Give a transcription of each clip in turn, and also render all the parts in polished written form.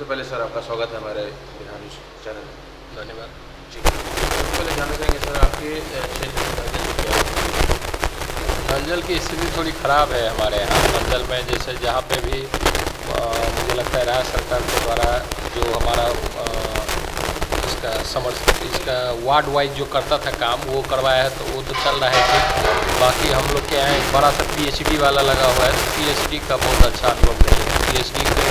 सबसे पहले सर आपका स्वागत है हमारे बिहार न्यूज़ चैनल में। धन्यवाद जी, सबसे पहले जानना चाहेंगे सर आपके क्षेत्र में नलजल क्या है? नलजल की स्थिति थोड़ी ख़राब है हमारे यहाँ। नलजल में जैसे जहाँ पे भी मुझे लगता है राज्य सरकार के द्वारा जो हमारा इसका वार्ड वाइज जो करता था काम वो करवाया है, तो वो तो चल रहा है ठीक। बाकी हम लोग के यहाँ एक बड़ा सा PhD वाला लगा हुआ है, तो PhD का बहुत अच्छा अनुभव नहीं है। PhD के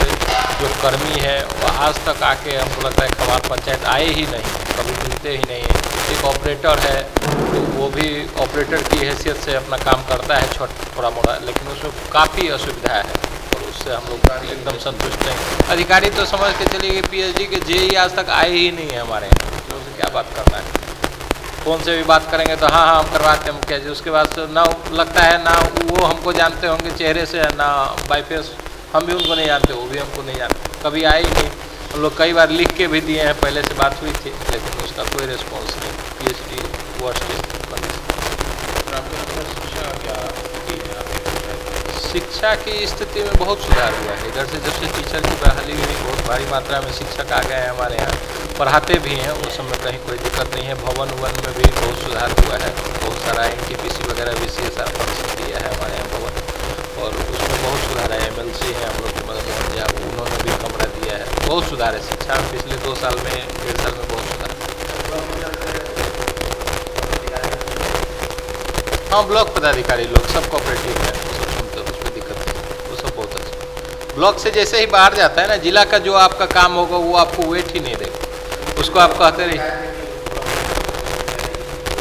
जो कर्मी है वो आज तक आके हमको लगता है खमार पंचायत आए ही नहीं, कभी मिलते ही नहीं है। एक ऑपरेटर है, तो वो भी ऑपरेटर की हैसियत से अपना काम करता है थोड़ा मोड़ा, लेकिन उसमें काफ़ी असुविधा है और उससे हम लोग एकदम संतुष्ट नहीं। अधिकारी तो समझ के चलिए कि PhD के JE आज तक आए ही नहीं है हमारे यहाँ, तो उससे क्या बात करना है। फ़ोन से भी बात करेंगे तो हाँ हम करवाते हैं मुखिया जी, उसके बाद ना लगता है ना वो हमको जानते होंगे चेहरे से, ना बाई फेस हम भी उनको नहीं जानते, वो भी हमको नहीं जानते, कभी आए ही नहीं। हम लोग कई बार लिख के भी दिए हैं, पहले से बात हुई थी, लेकिन उसका कोई रिस्पॉन्स नहीं। PhD वर्स्ट शिक्षा की स्थिति में बहुत सुधार हुआ है। इधर से जब से टीचर की बहाली हुई, बहुत भारी मात्रा में शिक्षक आ गए हैं हमारे यहाँ, पढ़ाते भी हैं, उस समय कहीं कोई दिक्कत नहीं है। भवन में भी बहुत सुधार हुआ है, बहुत सारा NTPC वगैरह VCSR फंक्शन दिया है हमारे यहाँ भवन, और उसमें बहुत सुधार है। MLC है हम लोग के मदद मोहन जी, उन्होंने भी कमरा दिया है। बहुत सुधार है शिक्षा में, पिछले 2 साल में 1.5 साल में बहुत सुधार। हाँ, ब्लॉक पदाधिकारी लोग सब कोऑपरेटिव है, सब सुनते हैं, उसमें दिक्कत नहीं, वो सब बहुत अच्छा। ब्लॉक से जैसे ही बाहर जाता है ना, जिला का जो आपका काम होगा वो आपको वेट ही नहीं देगा, उसको आप कहते रहिए।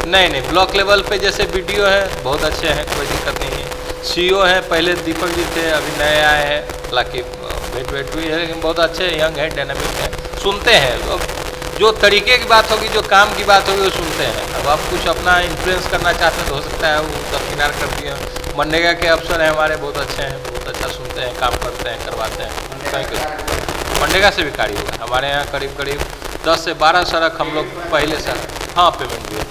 नहीं, ब्लॉक लेवल पे जैसे BDO हैं बहुत अच्छे हैं, कोई दिक्कत नहीं है। CO हैं, पहले दीपक जी थे, अभी नए आए हैं, हालांकि वेट हुई है, लेकिन बहुत अच्छे यंग हैं, डायनामिक हैं, सुनते हैं। तो जो तरीके की बात होगी, जो काम की बात होगी वो सुनते हैं। अब आप कुछ अपना इन्फ्लुएंस करना चाहते हैं तो हो सकता है वो दरकिनार कर दिए। मनरेगा के अफसर हैं हमारे, बहुत अच्छे हैं, बहुत अच्छा सुनते हैं, काम करते हैं, करवाते हैं। मनरेगा से भी कार्य हुआ हमारे यहाँ, करीब 10 से 12 सड़क हम लोग पहले साल। हाँ, पेमेंट भी है,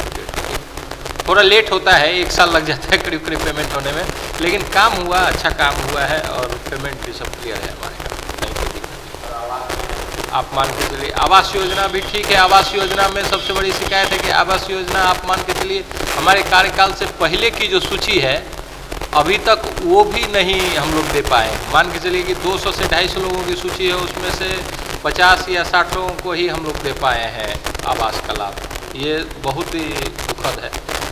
थोड़ा लेट होता है, 1 साल लग जाता है करीब पेमेंट होने में, लेकिन काम हुआ, अच्छा काम हुआ है और पेमेंट भी सब क्लियर है हमारे यहाँ, नहीं कोई दिक्कत। आप मान के चलिए आवास योजना भी ठीक है। आवास योजना में सबसे बड़ी शिकायत है कि आवास योजना आप मान के चलिए हमारे कार्यकाल से पहले की जो सूची है अभी तक वो भी नहीं हम लोग दे पाए। मान के चलिए कि 200 से 250 लोगों की सूची है, उसमें से 50 या 60 लोगों को ही हम लोग दे पाए हैं आवास का लाभ। ये बहुत ही दुखद है।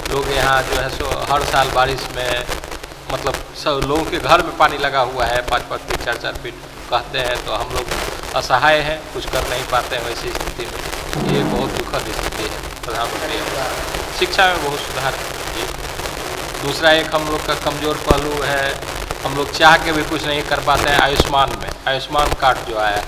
लोग यहाँ जो है सो हर साल बारिश में, मतलब सब लोगों के घर में पानी लगा हुआ है, 5-5 फीट 4-4 फीट कहते हैं, तो हम लोग असहाय हैं, कुछ कर नहीं पाते हैं वैसी स्थिति में। ये बहुत दुखद स्थिति है। प्रधानमंत्री शिक्षा में बहुत सुधार है। दूसरा एक हम लोग का कमज़ोर पहलू है, हम लोग चाह के भी कुछ नहीं कर पाते हैं। आयुष्मान कार्ड जो आया है,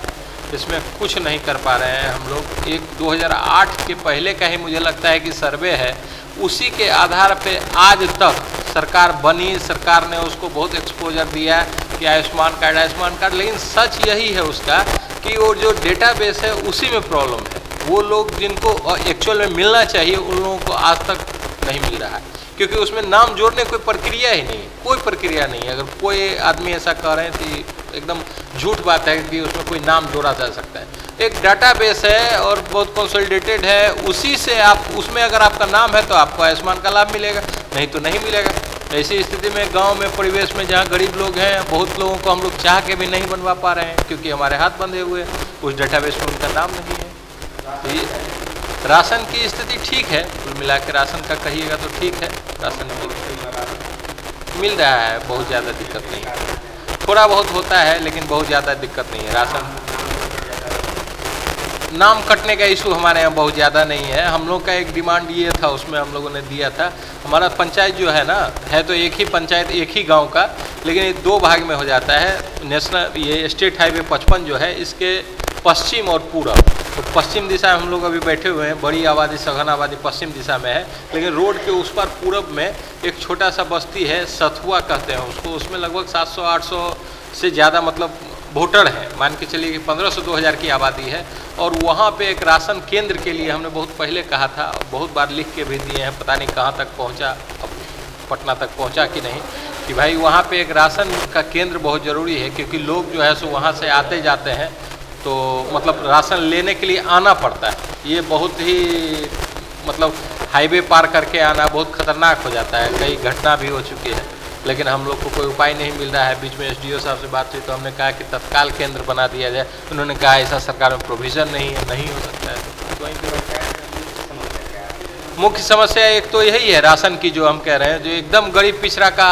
इसमें कुछ नहीं कर पा रहे हैं हम लोग। एक 2008 के पहले का ही मुझे लगता है कि सर्वे है, उसी के आधार पे आज तक सरकार बनी, सरकार ने उसको बहुत एक्सपोजर दिया कि आयुष्मान कार्ड, लेकिन सच यही है उसका कि वो जो डेटाबेस है उसी में प्रॉब्लम है। वो लोग जिनको एक्चुअल में मिलना चाहिए उन लोगों को आज तक नहीं मिल रहा है, क्योंकि उसमें नाम जोड़ने कोई प्रक्रिया ही नहीं है, कोई प्रक्रिया नहीं है। अगर कोई आदमी ऐसा कह रहे हैं तो एकदम झूठ बात है कि उसमें कोई नाम जोड़ा जा सकता है। एक डाटाबेस है और बहुत कंसोलिडेटेड है, उसी से आप, उसमें अगर आपका नाम है तो आपको आयुष्मान का लाभ मिलेगा, नहीं तो नहीं मिलेगा। ऐसी स्थिति में गांव में, परिवेश में जहां गरीब लोग हैं, बहुत लोगों को हम लोग चाह के भी नहीं बनवा पा रहे हैं, क्योंकि हमारे हाथ बंधे हुए हैं, उस डाटाबेस में उनका नाम नहीं है। तो ये राशन की स्थिति ठीक है, कुल मिला के राशन का कहिएगा तो ठीक है, राशन मिल रहा है, बहुत ज़्यादा दिक्कत नहीं है। थोड़ा बहुत होता है लेकिन बहुत ज़्यादा दिक्कत नहीं है। राशन नाम कटने का इशू हमारे यहाँ बहुत ज़्यादा नहीं है। हम लोग का एक डिमांड ये था, उसमें हम लोगों ने दिया था, हमारा पंचायत जो है ना, है तो एक ही पंचायत एक ही गांव का, लेकिन ये 2 भाग में हो जाता है। नेशनल ये स्टेट हाईवे 55 जो है, इसके पश्चिम और पूरब, तो पश्चिम दिशा में हम लोग अभी बैठे हुए हैं, बड़ी आबादी, सघन आबादी पश्चिम दिशा में है, लेकिन रोड के उस पार पूरब में एक छोटा सा बस्ती है, सथुआ कहते हैं उसको, उसमें लगभग 700-800 से ज़्यादा मतलब वोटर हैं। मान के चलिए कि 1500 से 2000 की आबादी है, और वहाँ पे एक राशन केंद्र के लिए हमने बहुत पहले कहा था, बहुत बार लिख के भी दिए हैं, पता नहीं कहाँ तक पहुँचा, अब पटना तक पहुँचा कि नहीं, कि भाई वहाँ पे एक राशन का केंद्र बहुत ज़रूरी है, क्योंकि लोग जो है सो वहाँ से आते जाते हैं, तो मतलब राशन लेने के लिए आना पड़ता है। ये बहुत ही मतलब हाईवे पार करके आना बहुत खतरनाक हो जाता है, कई घटना भी हो चुकी है, लेकिन हम लोग को कोई उपाय नहीं मिल रहा है। बीच में एसडीओ साहब से बात हुई तो हमने कहा कि तत्काल केंद्र बना दिया जाए, उन्होंने कहा ऐसा सरकार में प्रोविज़न नहीं है, नहीं हो सकता है। तो वहीं मुख्य समस्या एक तो यही है राशन की, जो हम कह रहे हैं, जो एकदम गरीब पिछड़ा का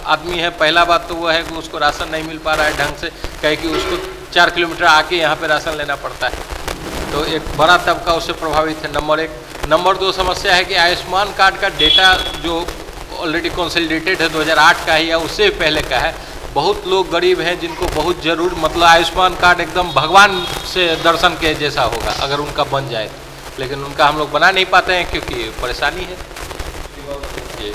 आदमी है, पहला बात तो वो है कि उसको राशन नहीं मिल पा रहा है ढंग से, कहे कि उसको 4 किलोमीटर आके यहाँ पे राशन लेना पड़ता है, तो एक बड़ा तबका उससे प्रभावित है, नंबर 1। नंबर 2 समस्या है कि आयुष्मान कार्ड का डेटा जो ऑलरेडी कंसोलिडेटेड है 2008 का ही या उससे पहले का है, बहुत लोग गरीब हैं जिनको बहुत जरूर मतलब आयुष्मान कार्ड एकदम भगवान से दर्शन के जैसा होगा अगर उनका बन जाए, लेकिन उनका हम लोग बना नहीं पाते हैं क्योंकि परेशानी है। ये